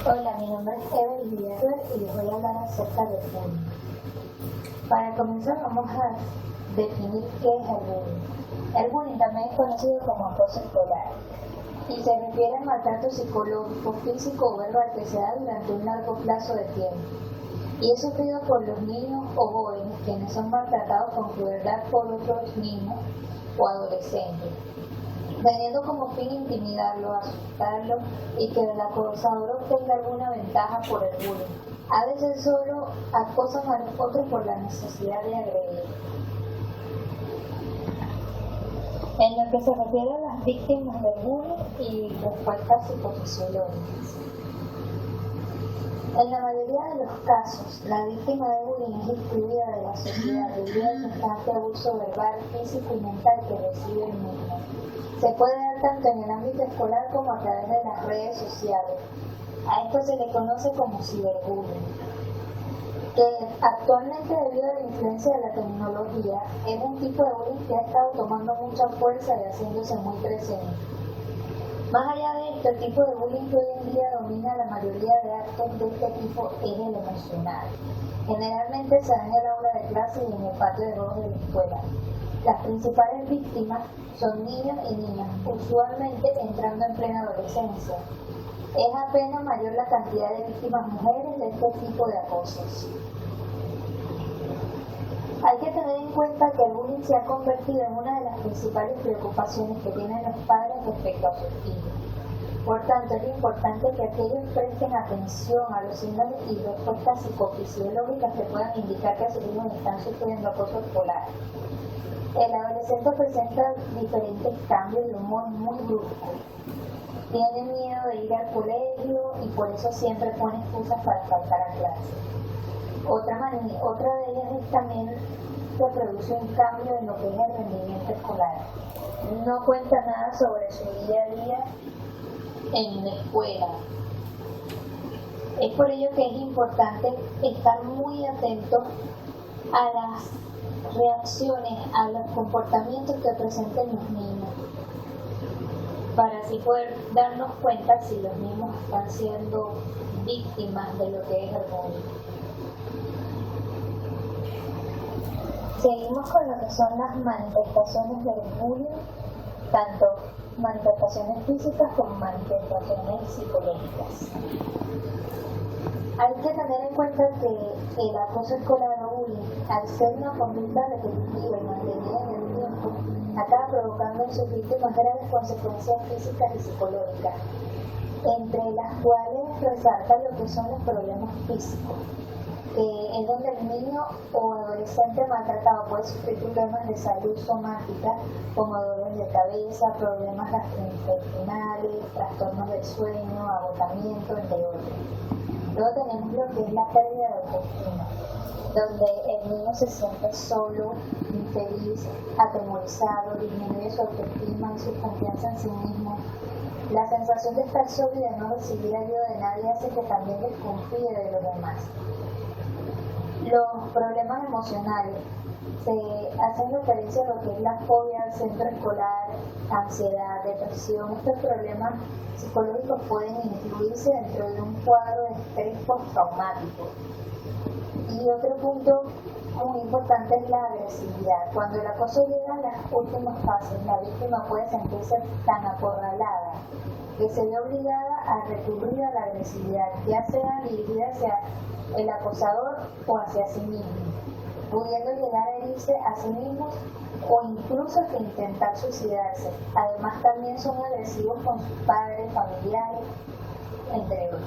Hola, mi nombre es Evelyn Villarreal y les voy a hablar acerca del bullying. Para comenzar vamos a definir qué es el bullying. El bullying también es conocido como acoso escolar y se refiere al maltrato psicológico, físico o verbal que se da durante un largo plazo de tiempo y es sufrido por los niños o jóvenes quienes son maltratados con crueldad por otros niños o adolescentes, teniendo como fin intimidarlo, asustarlo y que el acosador obtenga alguna ventaja por el bullying. A veces solo acosan a los otros por la necesidad de agredir. En lo que se refiere a las víctimas del bullying y respuestas psicofisiológicas. En la mayoría de los casos, la víctima de bullying es excluida de la sociedad debido al constante abuso verbal, físico y mental que recibe el mismo. Se puede dar tanto en el ámbito escolar como a través de las redes sociales. A esto se le conoce como ciberbullying, que actualmente debido a la influencia de la tecnología es un tipo de bullying que ha estado tomando mucha fuerza y haciéndose muy presente. Más allá de esto, el tipo de bullying que hoy en día domina la mayoría de actos de este tipo es el emocional. Generalmente se da en el aula de clase y en el patio de juegos de la escuela. Las principales víctimas son niños y niñas, usualmente entrando en plena adolescencia. Es apenas mayor la cantidad de víctimas mujeres de este tipo de acosos. Hay que tener en cuenta que el bullying se ha convertido en una de las principales preocupaciones que tienen los padres respecto a sus hijos. Por tanto, es importante que aquellos presten atención a los signos y respuestas psicofisiológicas que puedan indicar que sus hijos están sufriendo acoso escolar. El adolescente presenta diferentes cambios de humor muy bruscos. Tiene miedo de ir al colegio y por eso siempre pone excusas para faltar a clase. Otra de ellas es también que produce un cambio en lo que es el rendimiento escolar. No cuenta nada sobre su día a día en la escuela. Es por ello que es importante estar muy atentos a las reacciones, a los comportamientos que presenten los niños, para así poder darnos cuenta si los mismos están siendo víctimas de lo que es el bullying. Seguimos con lo que son las manifestaciones del bullying, tanto manifestaciones físicas como manifestaciones psicológicas. Hay que tener en cuenta que el acoso escolar o bullying, al ser una conducta repetitiva y mantenida en el tiempo, acaba provocando en sus víctimas graves consecuencias físicas y psicológicas, entre las cuales resalta lo que son los problemas físicos, que es donde el niño o adolescente maltratado puede sufrir problemas de salud somática como dolores de cabeza, problemas gastrointestinales, trastornos del sueño, agotamiento, entre otros. Luego tenemos lo que es la pérdida de autoestima, donde el niño se siente solo, infeliz, atemorizado, disminuye su autoestima y su confianza en sí mismo. La sensación de estar solo y de no recibir ayuda de nadie hace que también desconfíe de los demás. Los problemas emocionales se hacen referencia a lo que es la fobia al centro escolar, ansiedad, depresión. Estos problemas psicológicos pueden incluirse dentro de un cuadro de estrés postraumático. Y otro punto muy importante es la agresividad. Cuando el acoso llega a las últimas fases, la víctima puede sentirse tan acorralada que se ve obligada a recurrir a la agresividad, ya sea dirigida hacia el acosador o hacia sí mismo, pudiendo llegar a herirse a sí mismos o incluso hasta intentar suicidarse. Además, también son agresivos con sus padres, familiares, entre otros.